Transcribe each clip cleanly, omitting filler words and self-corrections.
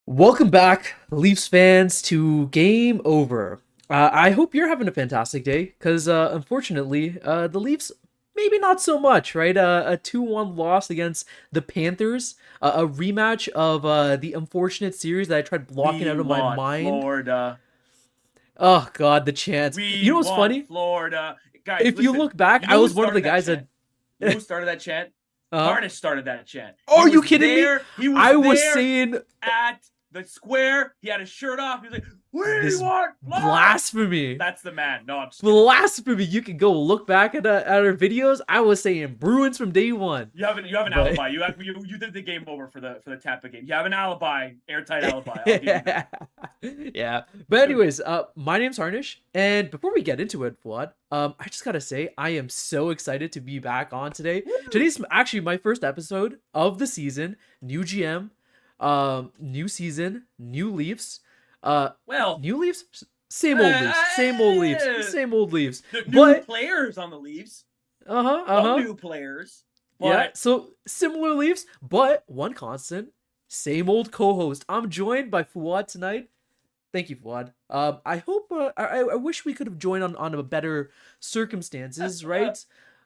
Welcome back, Leafs fans, to Game Over. I hope you're having a fantastic day, because unfortunately, the Leafs, maybe not so much, right? A 2-1 loss against the Panthers, a rematch of the unfortunate series that I tried blocking We out of my want mind. Florida. Oh, God, the chance. You We know what's want funny? Florida. Guys, If you listen. look back, You I know who was one of the started that guys that. chant? You know who started that chant? uh, Harnish started that chant. oh, He are you was kidding me? there. He was I was there saying at the square. He had his shirt off. He was like, "We this want Florida." blasphemy. That's the man. No, I'm just kidding. Blasphemy. You can go look back at our videos. I was saying Bruins from day one. You have an But alibi. You did the game over for the Tampa game. You have an alibi, airtight alibi. I'll give you yeah. that. Yeah. But anyways, my name's Harnish, and before we get into it, Fouad, I just gotta say I am so excited to be back on today. Woo! Today's actually my first episode of the season. New GM, new season, new Leafs, uh, Well, new Leafs, same old Leafs, same old Leafs, uh, same old Leafs. the new But players on the Leafs. uh-huh, Some uh-huh. new players, Yeah, but so similar Leafs, but one constant, same old co-host. I'm joined by Fouad tonight. Thank you, Fouad. I hope I wish we could have joined on a better circumstances, right?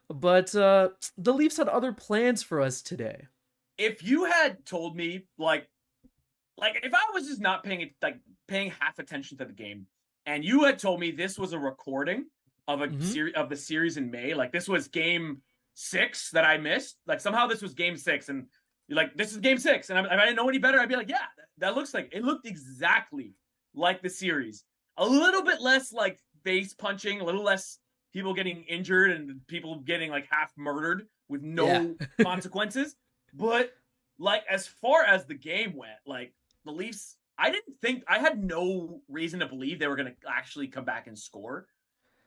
But the Leafs had other plans for us today. if you had told me like if I was just not paying half attention to the game, and you had told me this was a recording of a Hmm. series of the series in May, like this was game 6 that I missed, like somehow this was game 6, and you're like, this is game 6, and if I didn't know any better, I'd be like, yeah, that looks like it looked exactly like the series. A little bit less like face punching, a little less people getting injured and people getting like half murdered with Yeah. no consequences. But like as far as the game went, like the Leafs, I had no reason to believe they were going to actually come back and score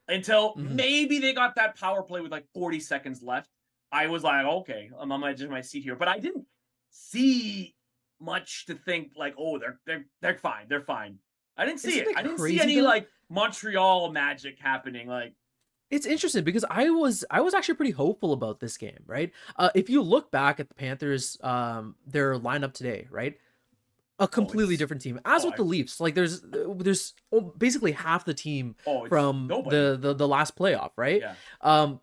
until Hmm. maybe they got that power play with like 40 seconds left. I was like, okay, I'm on my edge of my seat here, but I didn't see much to think like, oh, they're fine, they're fine. I didn't see Isn't it. it I didn't see crazy any though? like Montreal magic happening. Like, It's interesting because I was actually pretty hopeful about this game, right? If you look back at the Panthers, their lineup today, right? A oh, completely it's different team. As oh, with the Leafs, like there's basically half the team it's from nobody. the last playoff, right? Yeah,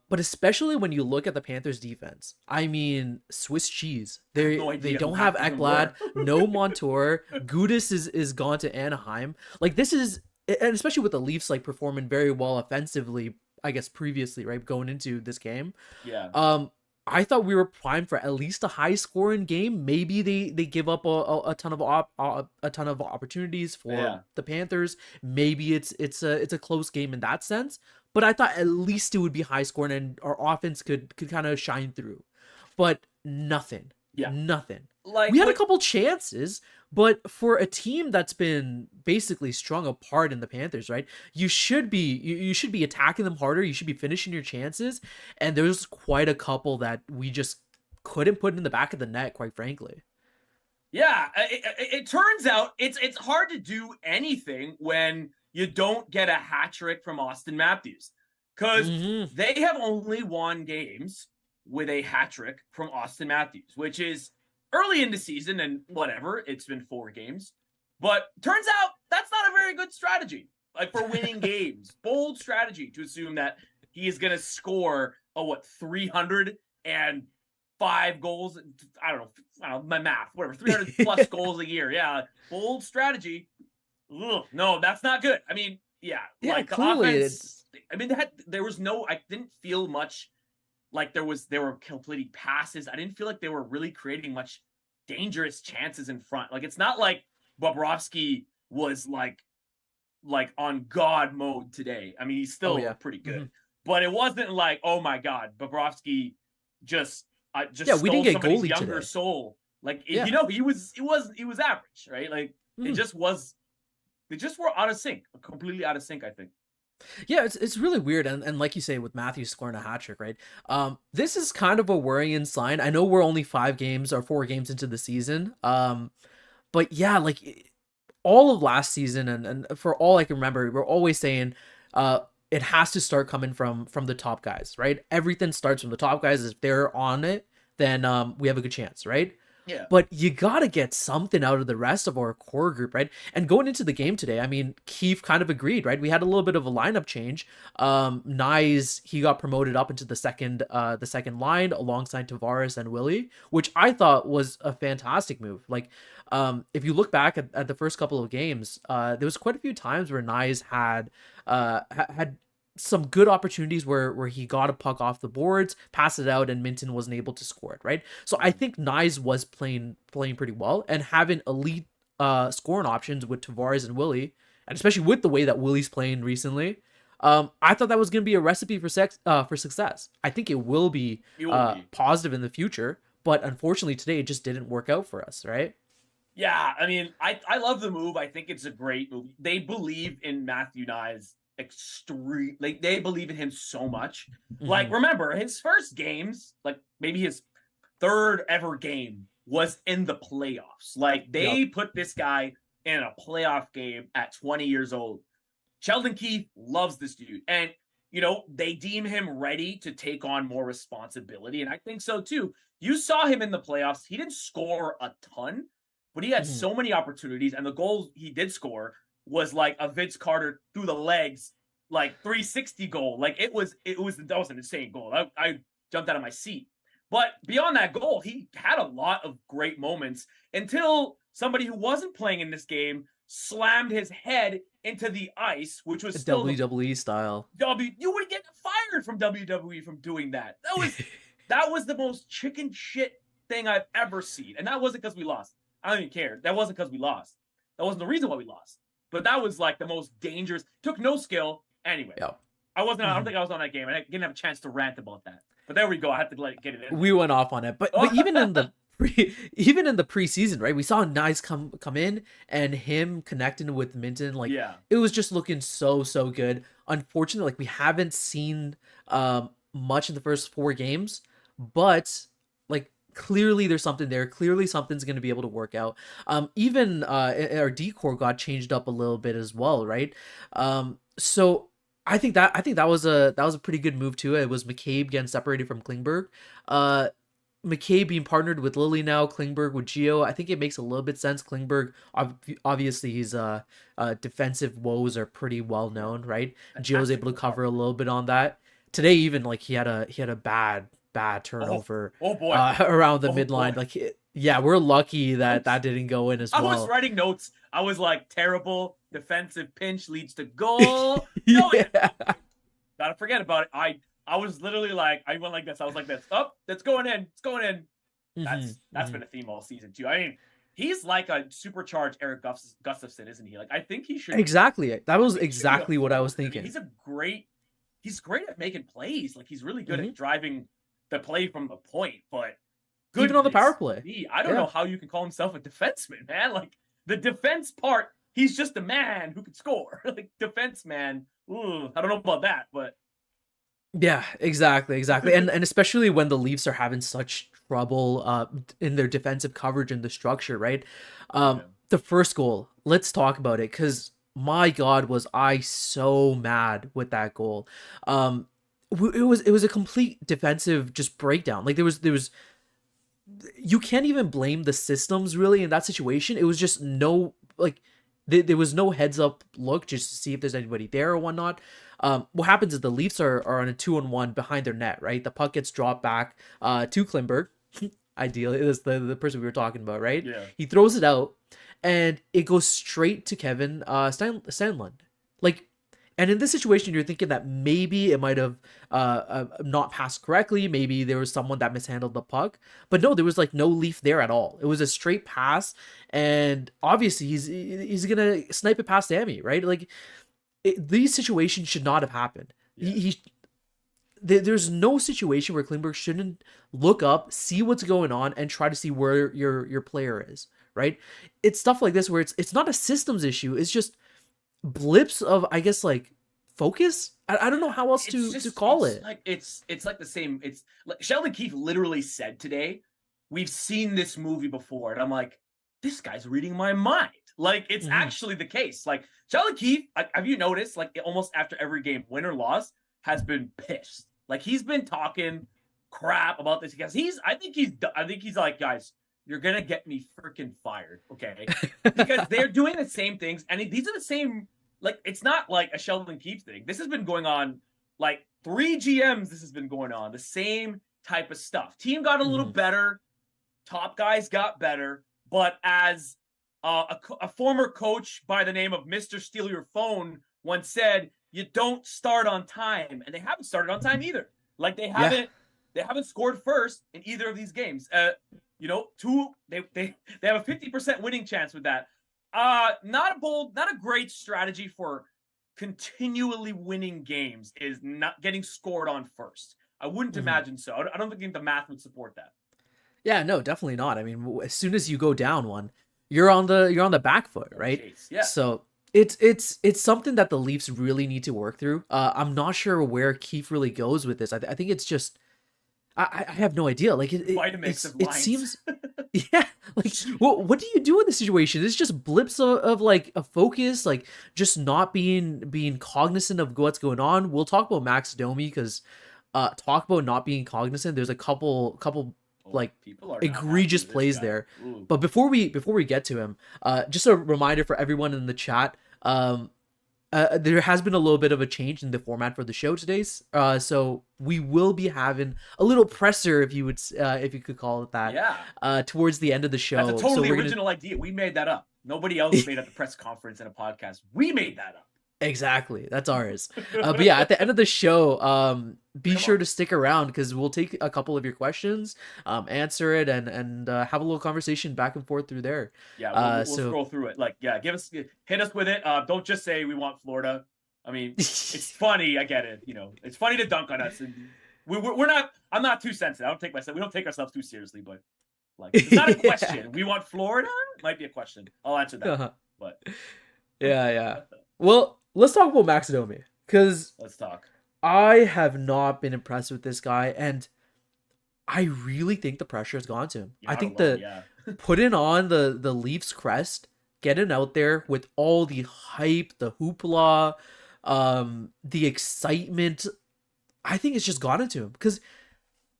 But especially when you look at the Panthers defense, I mean Swiss cheese. I have They no they idea who don't have half of them Ekblad, were. no Montour, Gudis is gone to Anaheim. Like this is, and especially with the Leafs like performing very well offensively, I guess previously, right, going into this game. Yeah, um, I thought we were primed for at least a high scoring game. Maybe they give up a ton of a ton of opportunities for yeah. the Panthers. Maybe it's a close game in that sense. But I thought at least it would be high scoring and our offense could kind of shine through. But nothing, Yeah. nothing. Like We had a what couple chances, but for a team that's been basically strung apart in the Panthers, right? You should be attacking them harder. You should be finishing your chances. And there's quite a couple that we just couldn't put in the back of the net, quite frankly. Yeah, it turns out it's hard to do anything when you don't get a hat trick from Austin Matthews, because Hmm. they have only won games with a hat trick from Austin Matthews, which is early in the season, and whatever, it's been 4 games. But turns out that's not a very good strategy, like for winning games. Bold strategy to assume that he is going to score 305 goals. I don't know my math, whatever, 300 plus goals a year. Yeah, bold strategy. Ugh, no, that's not good. I mean, yeah, Yeah, like the clearly offense. it's I mean, there was no. I didn't feel much like there were completing passes. I didn't feel like they were really creating much dangerous chances in front. Like it's not like Bobrovsky was like on God mode today. I mean, he's oh still yeah. pretty Hmm. good, but it wasn't like, oh my God, Bobrovsky just Yeah, just we didn't stole get somebody's goalie younger today. soul. Like Yeah. he was average, right? Like it Mhm. just was. They just were out of sync, completely out of sync. I think. Yeah, it's really weird, and like you say, with Matthews scoring a hat trick, right? This is kind of a worrying sign. I know we're only 5 games or 4 games into the season. But yeah, like all of last season, and for all I can remember, we're always saying, it has to start coming from the top guys, right? Everything starts from the top guys. If they're on it, then we have a good chance, right? Yeah. but you gotta get something out of the rest of our core group, right? And going into the game today, I mean, Keefe kind of agreed, right? We had a little bit of a lineup change. Knies, he got promoted up into the second line alongside Tavares and Willy, which I thought was a fantastic move. Like, if you look back at the first couple of games, there was quite a few times where Knies had some good opportunities where he got a puck off the boards, passed it out, and Minten wasn't able to score it, right? So I think Knies was playing pretty well, and having elite scoring options with Tavares and Willy, and especially with the way that Willy's playing recently, I thought that was going to be a recipe for success. I think it will be, positive in the future, but unfortunately today it just didn't work out for us, right? Yeah, I mean, I love the move. I think it's a great move. They believe in Matthew Knies extreme, like they believe in him so much. Like, remember his first games, like maybe his third ever game was in the playoffs. Like, they put this guy in a playoff game at 20 years old. Sheldon Keefe loves this dude, and you know, they deem him ready to take on more responsibility, and I think so too. You saw him in the playoffs. He didn't score a ton, but he had so many opportunities, and the goals he did score was like a Vince Carter through the legs, like 360 goal. Like, that was an insane goal. I jumped out of my seat. But beyond that goal, he had a lot of great moments until somebody who wasn't playing in this game slammed his head into the ice, which was still WWE style. You would get fired from WWE from doing that. That was the most chicken shit thing I've ever seen. And that wasn't because we lost. I don't even care. That wasn't because we lost. That wasn't the reason why we lost. But that was like the most dangerous. Took no skill. Anyway, I don't think I was on that game. I didn't have a chance to rant about that. But there we go. I had to get it in. We went off on it. But even in the preseason, right? We saw Knies come in, and him connecting with Minten. Like, it was just looking so good. Unfortunately, like, we haven't seen much in the first 4 games, but like, clearly there's something there. Clearly something's going to be able to work out. Even our decor got changed up a little bit as well, right? So I think that was a pretty good move too. It was McCabe getting separated from Klingberg. McCabe being partnered with Lily now, Klingberg with Gio. I think it makes a little bit sense. Klingberg, obviously, his defensive woes are pretty well known, right? Gio's able to cover a little bit on that. Today, even, like, he had a bad turnover around the midline. Like, we're lucky that didn't go in as well. I was writing notes. I was like, terrible defensive pinch leads to goal. Gotta forget about it. I was literally like, I went like this. I was like this. Oh, that's going in. It's going in. That's been a theme all season too. I mean, he's like a supercharged Eric Gustafsson, isn't he? Like, I think he should. Exactly. That was exactly what I was thinking. I mean, he's great at making plays. Like, he's really good at driving the play from the point, but even on the power play. I don't know how you can call himself a defenseman, man. Like, the defense part, he's just a man who can score. Like, defense man. Ooh, I don't know about that, but yeah, exactly. And especially when the Leafs are having such trouble in their defensive coverage and the structure, right? The first goal, let's talk about it, because my God, was I so mad with that goal. It was a complete defensive just breakdown. Like, there was you can't even blame the systems really in that situation. It was just there was no heads up look just to see if there's anybody there or whatnot. What happens is the Leafs are on a 2-on-1 behind their net, right? The puck gets dropped back to Klingberg. Ideally, it was the person we were talking about, right? Yeah. He throws it out, and it goes straight to Kevin Stanlund. Like, and in this situation, you're thinking that maybe it might have not passed correctly. Maybe there was someone that mishandled the puck. But no, there was like no Leaf there at all. It was a straight pass, and obviously he's gonna snipe it past Sammy, right? Like, these situations should not have happened. Yeah. There's no situation where Klingberg shouldn't look up, see what's going on, and try to see where your player is, right? It's stuff like this where it's not a systems issue. It's just blips of, I guess, like, focus. I don't know how else to call it. Like, it's like the same. It's like Sheldon Keefe literally said today, we've seen this movie before. And I'm like, this guy's reading my mind. Like, it's actually the case. Like, Sheldon Keefe, have you noticed, like, almost after every game, win or loss, has been pissed. Like, he's been talking crap about this because I think he's like, guys, you're gonna get me freaking fired, okay? Because they're doing the same things, and these are the same. Like, it's not like a Sheldon Keefe thing. This has been going on like 3 GMs. This has been going on the same type of stuff. Team got a little better, top guys got better, but as a former coach by the name of Mr. Steal Your Phone once said, you don't start on time, and they haven't started on time either. Like, they haven't scored first in either of these games. You know, they have a 50% winning chance with that. Not a great strategy for continually winning games is not getting scored on first. I wouldn't imagine so. I don't think the math would support that. Yeah, no, definitely not. I mean, as soon as you go down one, you're on the back foot, right? Chase, yeah. So it's something that the Leafs really need to work through. I'm not sure where Keefe really goes with this. I think it's just I have no idea. Like it seems, yeah. Like what do you do in this situation? It's just blips of like a focus, like just not being cognizant of what's going on. We'll talk about Max Domi because talk about not being cognizant. There's a couple like egregious plays there. Ooh. But before we get to him, just a reminder for everyone in the chat. There has been a little bit of a change in the format for the show today. So we will be having a little presser, if you could call it that. Yeah. Towards the end of the show. That's a totally original idea. We made that up. Nobody else made up the press conference and a podcast. We made that up. Exactly. That's ours. But yeah, at the end of the show, be sure to stick around because we'll take a couple of your questions, answer it, and have a little conversation back and forth through there. Yeah, we'll scroll through it. Like, yeah, hit us with it. Don't just say we want Florida. I mean, it's funny. I get it. You know, it's funny to dunk on us, and we're not. I'm not too sensitive. We don't take ourselves too seriously, but like, it's not a question. We want Florida. Might be a question. I'll answer that. But yeah. Well, let's talk about Max Domi because let's talk. I have not been impressed with this guy, and I really think the pressure has gone to him. I think putting on the Leafs crest, getting out there with all the hype, the hoopla, the excitement, I think it's just gotten to him because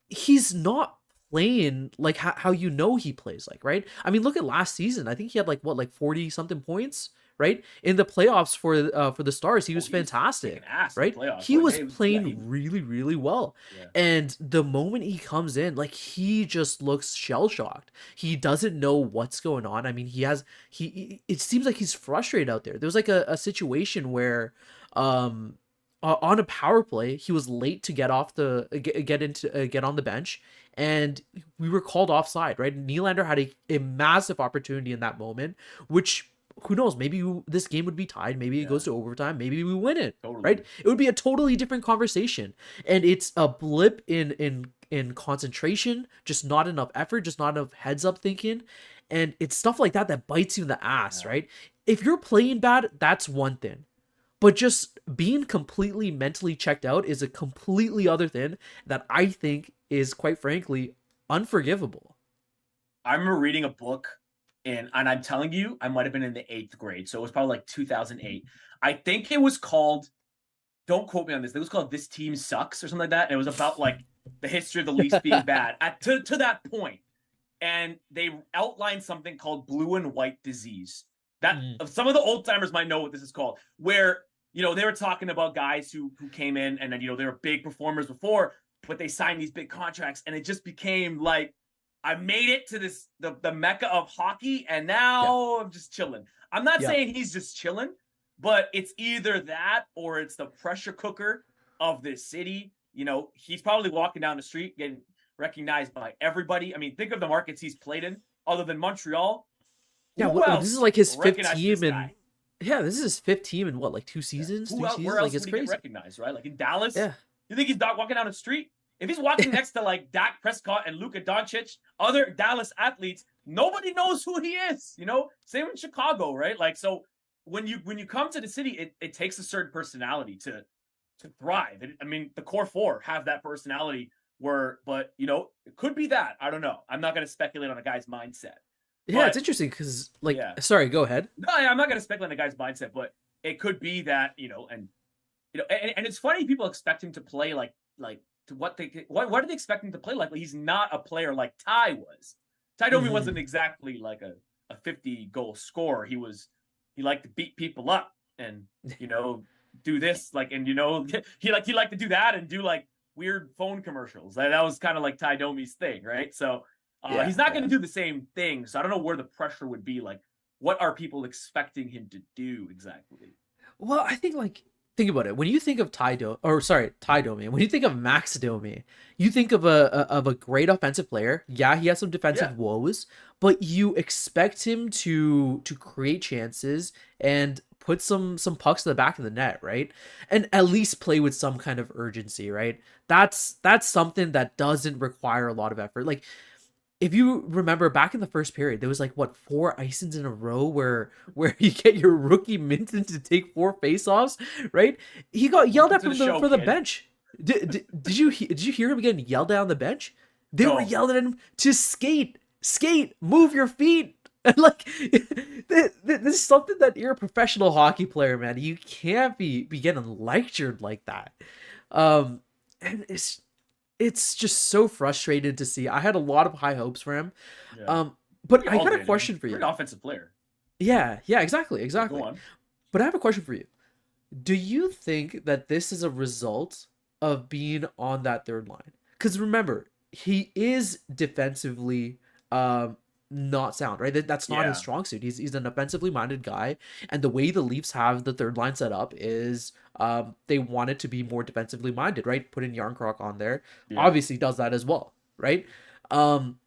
he's not playing like how you know he plays like, right? I mean, look at last season. I think he had like 40 something points. Right in the playoffs for the Stars, he was fantastic. Right, he was playing really, really well. Yeah. And the moment he comes in, like he just looks shell shocked. He doesn't know what's going on. I mean, it seems like he's frustrated out there. There's like a situation where, on a power play, he was late to get on the bench, and we were called offside. Right, Nylander had a massive opportunity in that moment, which. Who knows? Maybe this game would be tied. Maybe it goes to overtime. Maybe we win it. Totally. Right? It would be a totally different conversation. And it's a blip in concentration, just not enough effort, just not enough heads up thinking. And it's stuff like that bites you in the ass, right? If you're playing bad, that's one thing. But just being completely mentally checked out is a completely other thing that I think is, quite frankly, unforgivable. I remember reading a book. And I'm telling you, I might have been in the 8th grade. So it was probably like 2008. I think it was called, don't quote me on this, it was called This Team Sucks or something like that. And it was about like the history of the Leafs being bad to that point. And they outlined something called blue and white disease. That some of the old timers might know what this is called, where, you know, they were talking about guys who came in and then, you know, they were big performers before, but they signed these big contracts and it just became like, I made it to the mecca of hockey, and now I'm just chilling. I'm not saying he's just chilling, but it's either that or it's the pressure cooker of this city. You know, he's probably walking down the street getting recognized by everybody. I mean, think of the markets he's played in, other than Montreal. Yeah, well, this is like his 5th team, and this is his 5th team in what, like 2 seasons, 3 seasons? Where else like it's would he crazy. get recognized, right? Like in Dallas. Yeah. You think he's not walking down the street? If he's walking next to like Dak Prescott and Luka Doncic, other Dallas athletes, nobody knows who he is. You know, same in Chicago, right? Like, so when you come to the city, it takes a certain personality to thrive. I mean, the core 4 have that personality. But you know, it could be that. I don't know. I'm not going to speculate on a guy's mindset. Yeah, it's interesting because, like, sorry, go ahead. No, I'm not going to speculate on a guy's mindset, but it could be that, you know, and it's funny people expect him to play like. What are they expecting to play like? He's not a player like Ty was. Ty Domi Mhm. wasn't exactly like a 50 goal scorer. He liked to beat people up and do this like, and he liked to do that and do like weird phone commercials. That was kind of like Ty Domi's thing, right? So Yeah, he's not going yeah. to do the same thing. So I don't know where the pressure would be. Like, what are people expecting him to do exactly? Well, I think like think about it. When you think of Ty Domi, when you think of Max Domi, you think of a great offensive player. Yeah, he has some Yeah, defensive woes, but you expect him to create chances and put some pucks to the back of the net, right? And at least play with some kind of urgency, right? That's something that doesn't require a lot of effort. Like if you remember back in the first period, there was like what 4 icings in a row where you get your rookie Minten to take 4 faceoffs, right? He got yelled welcome at to the from the show, for the kid. bench. Did you hear him getting yelled at on the bench? They were No, yelling at him to skate, move your feet. And like this is something that you're a professional hockey player, man. You can't be getting lectured like that. Um, and it's just so frustrating to see. I had a lot of high hopes for him. yeah, Um, but we I all got a did. He's question for a great you. offensive player. Yeah, exactly, Yeah, go exactly. on. But I have a question for you. Do you think that this is a result of being on that third line? Because remember, he is defensively not sound, right? That's not his Yeah, strong suit. He's an offensively minded guy, and the way the Leafs have the third line set up is they want it to be more defensively minded, right? Putting Yarncroc on there yeah. obviously does that as well, right? Um,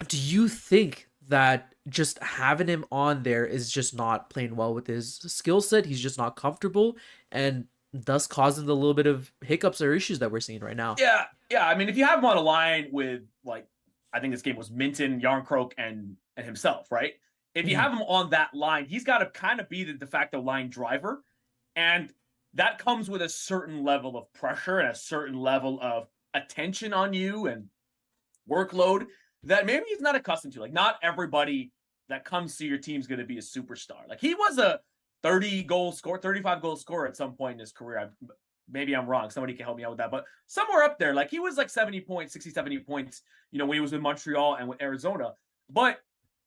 do you think that just having him on there is just not playing well with his skill set? He's just not comfortable and thus causing the little bit of hiccups or issues that we're seeing right now. Yeah. I mean, if you have him on a line with like, I think this game was Minten, Yarncroke, and himself, right? If you Mhm. have him on that line, he's got to kind of be the de facto line driver, and that comes with a certain level of pressure and a certain level of attention on you and workload that maybe he's not accustomed to. Like, not everybody that comes to your team is going to be a superstar. Like, he was a 30 goal scorer, 35 goal scorer at some point in his career. Maybe I'm wrong. Somebody can help me out with that. But somewhere up there, like he was like 70 points, 60, 70 points, when he was with Montreal and with Arizona. But,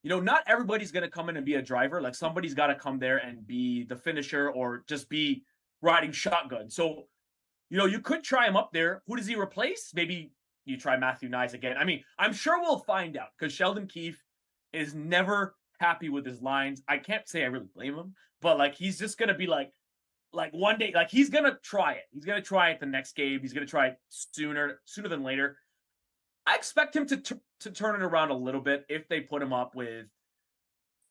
not everybody's going to come in and be a driver. Like somebody's got to come there and be the finisher or just be riding shotgun. So, you could try him up there. Who does he replace? Maybe you try Matthew Knies again. I mean, I'm sure we'll find out because Sheldon Keefe is never happy with his lines. I can't say I really blame him, but like he's just gonna be like one day, like he's gonna try it. He's gonna try it the next game. He's gonna try it sooner than later. I expect him to turn it around a little bit if they put him up with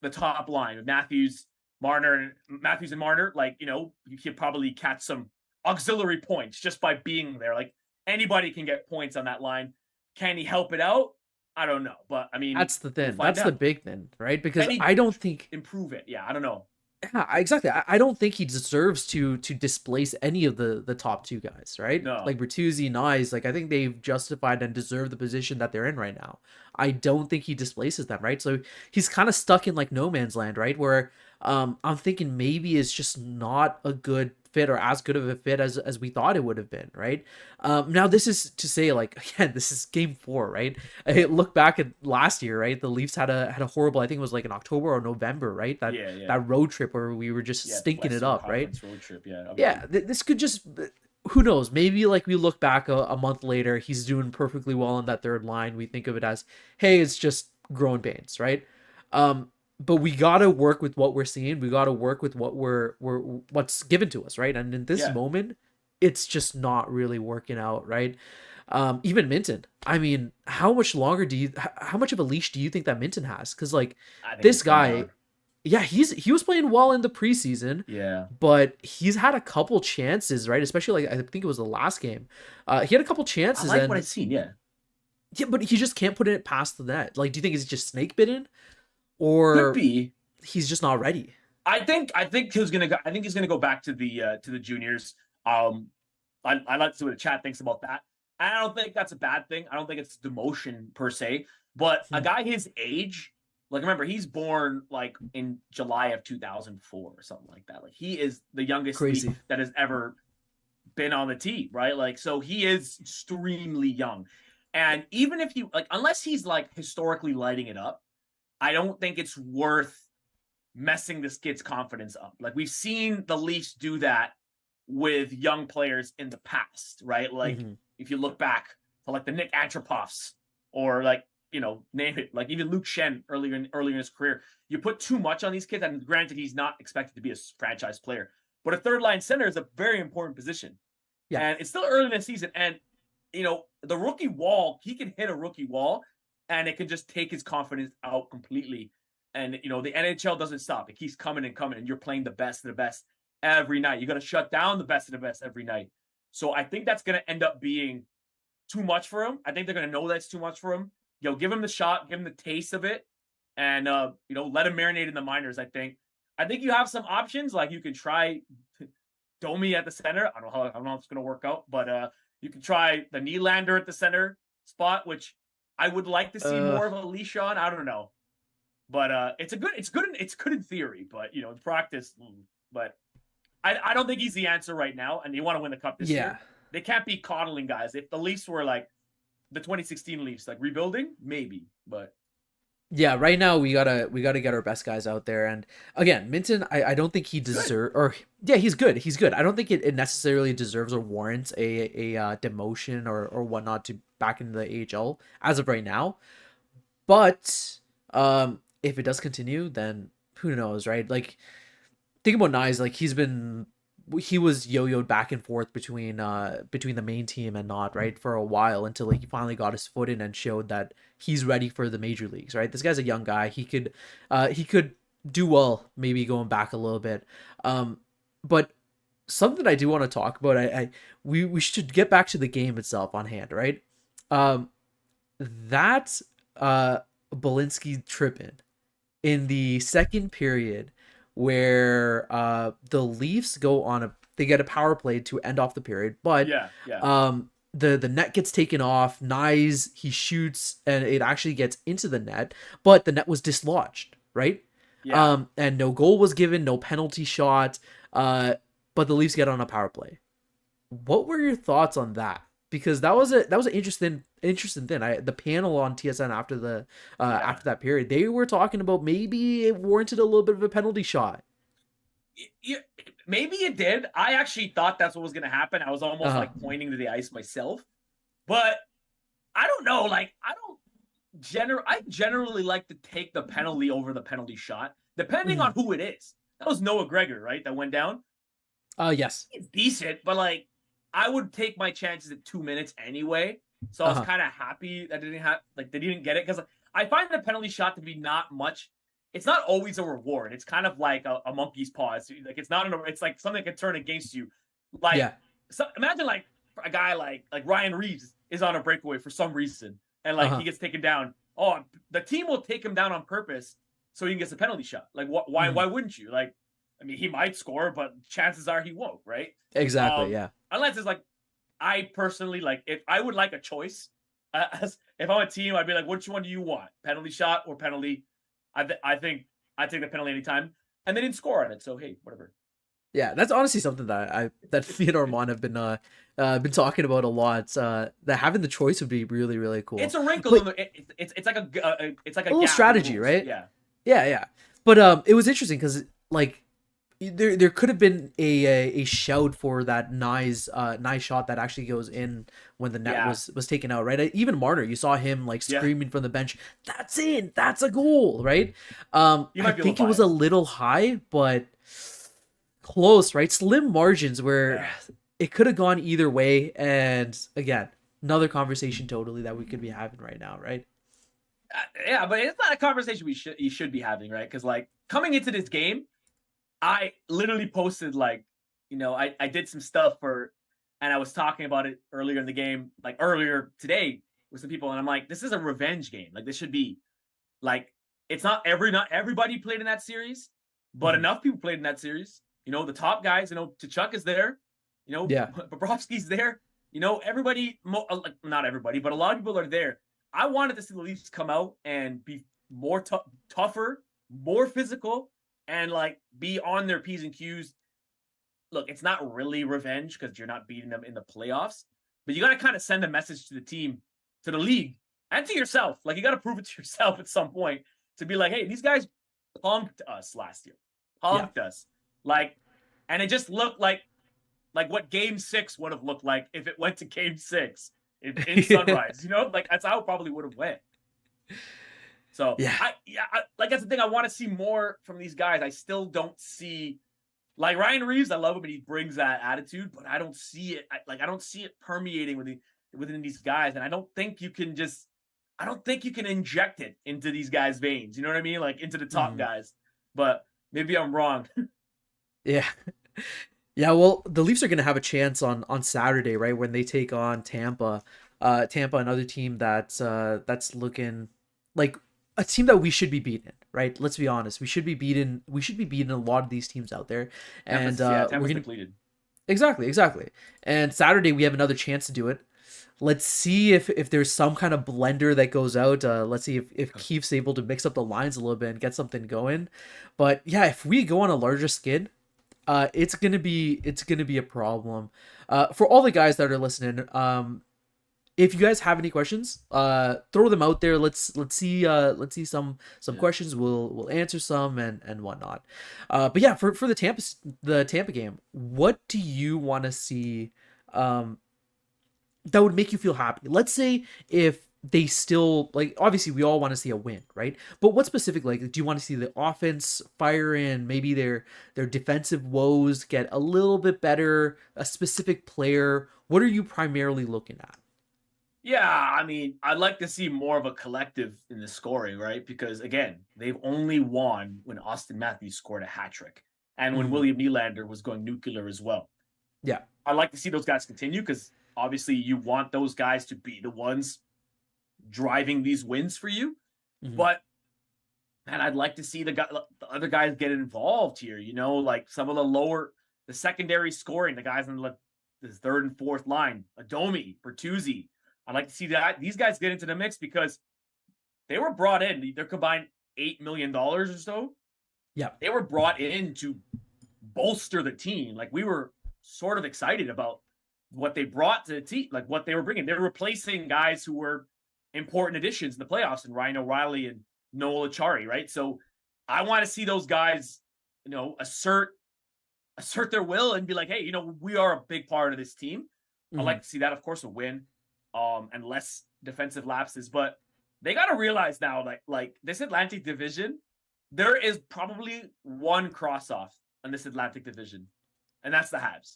the top line with Matthews and Marner. Like, you could probably catch some auxiliary points just by being there. Like anybody can get points on that line. Can he help it out? I don't know. But I mean, That's the we'll thing. find That's the out. big thing, right? Because Can he I don't think improve it? Yeah, I don't know. yeah, exactly. I don't think he deserves to displace any of the top two guys, right? No. Like Bertuzzi, Nyes, like I think they've justified and deserve the position that they're in right now. I don't think he displaces them, right? So he's kind of stuck in like no man's land, right? Where I'm thinking maybe it's just not a good fit or as good of a fit as we thought it would have been, right? Now this is to say like again, this is game 4, right? I look back at last year, right? The Leafs had a horrible, I think it was like in October or November, right? Yeah. That road trip where we were just Yeah, stinking it Western up, right? Conference road trip. Yeah, Yeah, ugly. this could just who knows? Maybe like we look back a month later, he's doing perfectly well on that third line. We think of it as, hey, it's just growing pains, right? But we gotta work with what we're seeing. We gotta work with we're what's given to us, right? And in this Yeah, moment, it's just not really working out, right? Even Minten. I mean, how much longer how much of a leash do you think that Minten has? Because like I think this he's playing guy, hard. yeah, he was playing well in the preseason, Yeah, but he's had a couple chances, right? Especially like I think it was the last game. He had a couple I chances, like what and I've seen. Yeah, yeah, but he just can't put it past the net. Like, do you think he's just snake bitten, could or be. he's just not ready? I think he's gonna go. I think he's gonna go back to the juniors. Um, I like to see what the chat thinks about that. I don't think that's a bad thing. I don't think it's demotion per se. But a Hmm. guy his age, like remember, he's born like in July of 2004 or something like that. Like he is the youngest Leaf Crazy. that has ever been on the team, right? Like so he is extremely young. And even if you like, unless he's like historically lighting it up, I don't think it's worth messing this kid's confidence up. Like we've seen the Leafs do that with young players in the past, right? Like if you look back to like the Nick Antropoffs or like, name it, like even Luke Shen earlier in his career, you put too much on these kids. And granted, he's not expected to be a franchise player, but a third line center is a very important position. Yeah. And it's still early in the season. And, the rookie wall, he can hit a rookie wall and it can just take his confidence out completely. And, the NHL doesn't stop. It keeps coming and coming, and you're playing the best of the best every night. You got to shut down the best of the best every night. So I think that's going to end up being too much for him. I think they're going to know that's too much for him. Give him the shot, give him the taste of it, and, let him marinate in the minors, I think. I think you have some options. Like you can try Domi at the center. I don't know if it's going to work out, but you can try the Nylander at the center spot, which I would like to see more of a leash on. I don't know. But it's good in theory, but in practice, but I don't think he's the answer right now, and they want to win the cup this year. They can't be coddling guys. If the Leafs were like the 2016 Leafs, like rebuilding, maybe, but yeah, right now we gotta get our best guys out there. And again, Minten, I don't think he deserves, or yeah, he's good. I don't think it necessarily deserves or warrants a demotion or whatnot to back into the AHL as of right now. But if it does continue, then who knows, right? Like, think about Knies. Like he was yo-yoed back and forth between the main team and not, right, for a while, until he finally got his foot in and showed that he's ready for the major leagues, right? This guy's a young guy. He could do well maybe going back a little bit. But something I do want to talk about, we should get back to the game itself on hand, right? That Belinsky trip in the second period, where the Leafs they get a power play to end off the period, but the net gets taken off. Knies, he shoots and it actually gets into the net, but the net was dislodged, right? And no goal was given, no penalty shot, but the Leafs get on a power play. What were your thoughts on that? Because that was an interesting thing. The panel on TSN after after that period, they were talking about maybe it warranted a little bit of a penalty shot. Maybe it did. I actually thought that's what was going to happen. I was almost like pointing to the ice myself, but I don't know. Like I generally like to take the penalty over the penalty shot, depending on who it is. That was Noah Gregor, right? That went down. Yes. It's decent, but like, I would take my chances at 2 minutes anyway. So I was kind of happy that they didn't get it, because I find the penalty shot to be not much. It's not always a reward. It's kind of like a monkey's paw. It's not it's like something that can turn against you. Like, so imagine like a guy like Ryan Reaves is on a breakaway for some reason, and like he gets taken down. Oh, the team will take him down on purpose so he can get the penalty shot. Like why wouldn't you? Like, I mean, he might score, but chances are he won't, right? Exactly, yeah. Unless it's like, I personally, like, if I would like a choice, if I'm a team, I'd be like, which one do you want? Penalty shot or penalty? I think I'd take the penalty anytime. And they didn't score on it, so hey, whatever. Yeah, that's honestly something that me and Armand have been talking about a lot. That having the choice would be really, really cool. It's a wrinkle. It's like a little strategy, right? Yeah. But it was interesting because like there could have been a shout for that nice shot that actually goes in when the net was taken out, right? Even Marner, you saw him like screaming from the bench, "That's in, that's a goal," right? I think it was a little high, but close, right? Slim margins where it could have gone either way. And again, another conversation totally that we could be having right now, right? Yeah, but it's not a conversation you should be having, right? Because like coming into this game, I literally posted like, I did some stuff and I was talking about it earlier in the game, like earlier today with some people, and I'm like, this is a revenge game. Like this should be like, it's not everybody played in that series, but enough people played in that series. The top guys, Tkachuk is there, Bobrovsky's there, everybody, not everybody, but a lot of people are there. I wanted to see the Leafs come out and be more tougher, more physical, and like be on their P's and Q's. Look, it's not really revenge because you're not beating them in the playoffs, but you got to kind of send a message to the team to the league and to yourself. Like, you got to prove it to yourself at some point to be like, hey, these guys punked us last year, punked us. Like, and it just looked like what Game 6 would have looked like if it went to Game 6 in Sunrise. You know, like that's how it probably would have went. So I like that's the thing. I want to see more from these guys. I still don't see like Ryan Reaves. I love him and he brings that attitude, but I don't see it. I don't see it permeating within these guys, and I don't think you can inject it into these guys' veins. You know what I mean? Like into the top guys. But maybe I'm wrong. Yeah. Yeah, well, the Leafs are going to have a chance on Saturday, right, when they take on Tampa. Tampa, another team that's looking like a team that we should be beating, right? Let's be honest. We should be beating a lot of these teams out there. And Tampa's we're going to depleted. Exactly. And Saturday we have another chance to do it. Let's see if there's some kind of blender that goes out. Let's see if Keefe's able to mix up the lines a little bit and get something going. But yeah, if we go on a larger skid, it's gonna be a problem. For all the guys that are listening, if you guys have any questions, throw them out there. Let's see some questions. We'll answer some and whatnot. But yeah, for the Tampa game, what do you want to see? That would make you feel happy. Let's say if they still, like, obviously we all want to see a win, right? But what specific, like, do you want to see the offense fire in? Maybe their defensive woes get a little bit better, a specific player. What are you primarily looking at? Yeah, I mean, I'd like to see more of a collective in the scoring, right? Because again, they've only won when Austin Matthews scored a hat trick and when William Nylander was going nuclear as well. Yeah. I'd like to see those guys continue because obviously you want those guys to be the ones driving these wins for you. But man, I'd like to see the other guys get involved here, you know, like some of the secondary scoring, the guys on the third and fourth line, Domi, Bertuzzi. I'd like to see that these guys get into the mix because they were brought in. They're combined $8 million or so. Yeah. They were brought in to bolster the team. Like we were sort of excited about what they brought to the team, like what they were bringing. They're replacing guys who were important additions in the playoffs and Ryan O'Reilly and Noel Acciari, right? So I want to see those guys, you know, assert their will and be like, hey, you know, we are a big part of this team. I'd like to see that, of course, a win. And less defensive lapses, but they got to realize now, like this Atlantic Division, there is probably one cross-off in this Atlantic Division, and that's the Habs.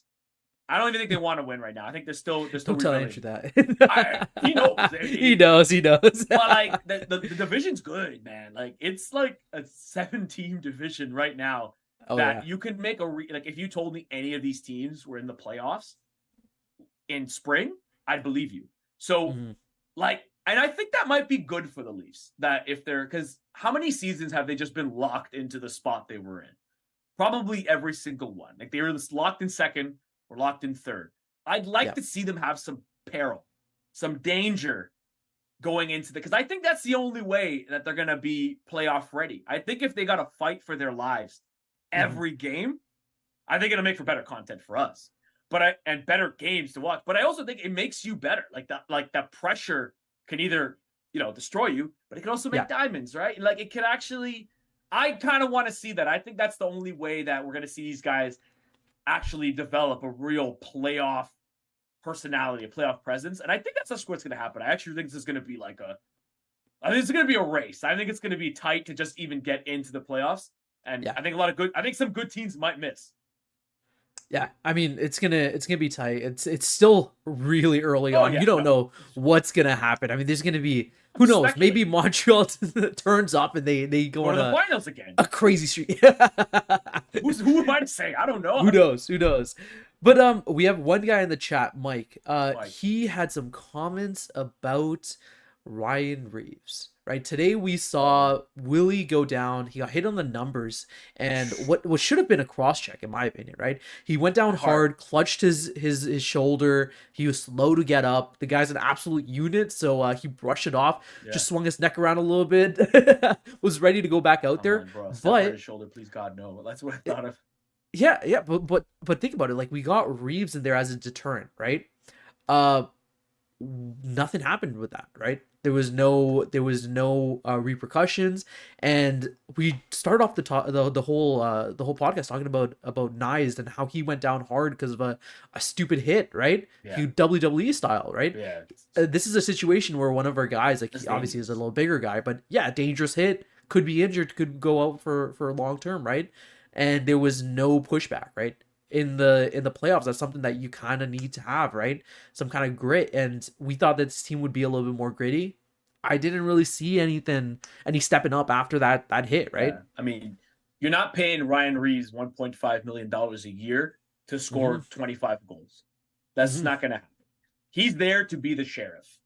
I don't even think they want to win right now. I think they're still. Don't tell Andrew that. He knows. He knows. But like the division's good, man. Like it's like a 7-team division right now you can make like if you told me any of these teams were in the playoffs in spring, I'd believe you. So, like, and I think that might be good for the Leafs. That if they're, because how many seasons have they just been locked into the spot they were in? Probably every single one. Like they were locked in second or locked in third. I'd like to see them have some peril, some danger going into because I think that's the only way that they're going to be playoff ready. I think if they got to fight for their lives every game, I think it'll make for better content for us. And better games to watch. But I also think it makes you better. Like that pressure can either, you know, destroy you, but it can also make diamonds, right? Like it can actually, I kind of want to see that. I think that's the only way that we're going to see these guys actually develop a real playoff personality, a playoff presence. And I think that's what's going to happen. I actually think this is going to be I think it's going to be a race. I think it's going to be tight to just even get into the playoffs. And I think some good teams might miss. Yeah, I mean it's gonna be tight. It's still really early on. You don't know what's gonna happen. I mean, there's gonna be who knows? Maybe Montreal turns up and they go on the finals again. A crazy streak. Who am I to say? I don't know. Who knows? But we have one guy in the chat, Mike. He had some comments about Ryan Reaves. Right, today we saw Willy go down. He got hit on the numbers, and what should have been a cross check, in my opinion. Right, he went down hard, clutched his shoulder. He was slow to get up. The guy's an absolute unit, so he brushed it off. Just swung his neck around a little bit. Was ready to go back out there, but his shoulder, please God, no. That's what I thought of. But think about it. Like we got Reaves in there as a deterrent, right? nothing happened with that, right? There was no repercussions, and we start off the whole podcast talking about Knies and how he went down hard because of a stupid hit, right? Yeah. He WWE style, right? Yeah. This is a situation where one of our guys, like, he obviously is a little bigger guy, but yeah, dangerous hit, could be injured, could go out for long term, right? And there was no pushback, right? In the playoffs, that's something that you kind of need to have, right? Some kind of grit. And we thought that this team would be a little bit more gritty. I didn't really see any stepping up after that hit, right? Yeah. I mean, you're not paying Ryan Reaves $1.5 million a year to score 25 goals. That's not going to happen. He's there to be the sheriff.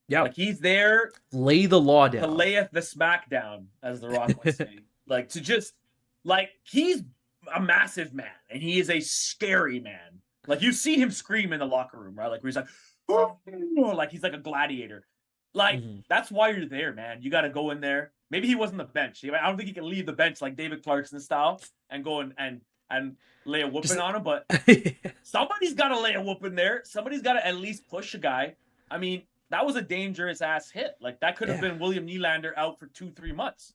Yeah, like he's there, lay the law down, to layeth the smack down, as The Rock would say. Like, to just, like, he's a massive man, and he is a scary man. Like, you see him scream in the locker room, right? Like, where he's like, oh, like he's like a gladiator. Like, that's why you're there, man. You got to go in there. Maybe he wasn't the bench. I don't think he can leave the bench like David Clarkson style and go and lay a whooping on him. But somebody's got to lay a whooping there. Somebody's got to at least push a guy. I mean, that was a dangerous ass hit. Like, that could have been William Nylander out for 2-3 months.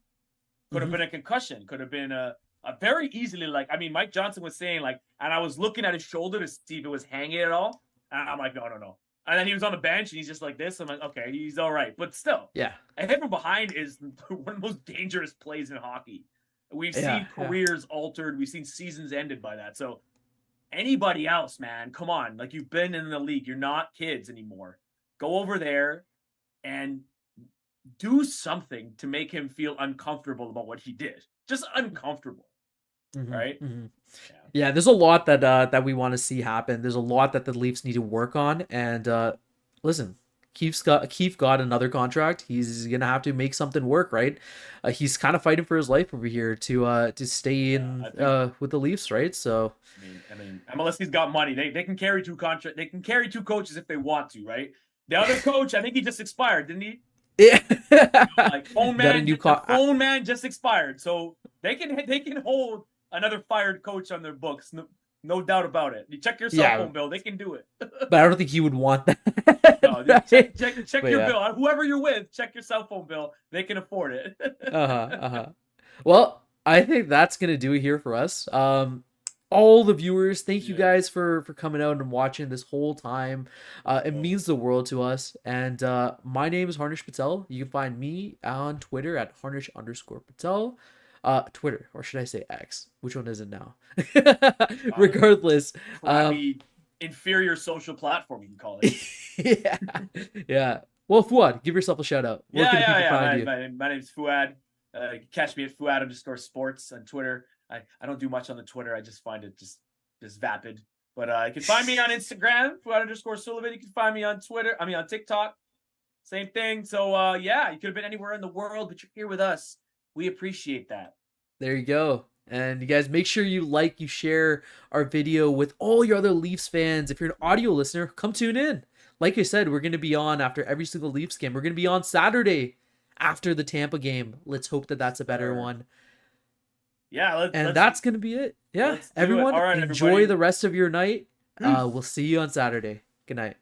Could have been a concussion. Could have been a very easily, like, I mean, Mike Johnson was saying, like, and I was looking at his shoulder to see if it was hanging at all. And I'm like, no. And then he was on the bench and he's just like this. I'm like, okay, he's all right. But still, a hit from behind is one of the most dangerous plays in hockey. We've seen careers altered. We've seen seasons ended by that. So anybody else, man, come on. Like, you've been in the league. You're not kids anymore. Go over there and do something to make him feel uncomfortable about what he did. Just uncomfortable. Right? Yeah, there's a lot that we want to see happen. There's a lot that the Leafs need to work on. And listen, Keith got another contract. He's gonna have to make something work, right? He's kind of fighting for his life over here to stay in with the Leafs, right? So I mean, unless he's got money, they can carry two contracts. They can carry two coaches if they want to, right? The other coach, I think he just expired, didn't he? Yeah. Like, phone man just expired, so they can hold another fired coach on their books. No doubt about it. You check your cell phone bill, they can do it. But I don't think he would want that. No, check your bill. Whoever you're with, check your cell phone bill. They can afford it. Well, I think that's gonna do it here for us. All the viewers, thank you guys for coming out and watching this whole time. It means the world to us. And my name is Harnish Patel. You can find me on Twitter at Harnish_Patel. Twitter, or should I say X? Which one is it now? Regardless, inferior social platform, you can call it. Yeah. Well, Fouad, give yourself a shout out. Where can people find you? My name's Fouad. You can catch me at Fouad_sports on Twitter. I don't do much on the Twitter. I just find it just vapid. But you can find me on Instagram, Fouad_Suleiman. You can find me on Twitter. I mean, on TikTok. Same thing. So, you could have been anywhere in the world, but you're here with us. We appreciate that. There you go. And you guys, make sure you like, you share our video with all your other Leafs fans. If you're an audio listener, come tune in. Like I said, we're going to be on after every single Leafs game. We're going to be on Saturday after the Tampa game. Let's hope that that's a better one. Yeah. That's going to be it. Yeah. Everyone, enjoy the rest of your night. We'll see you on Saturday. Good night.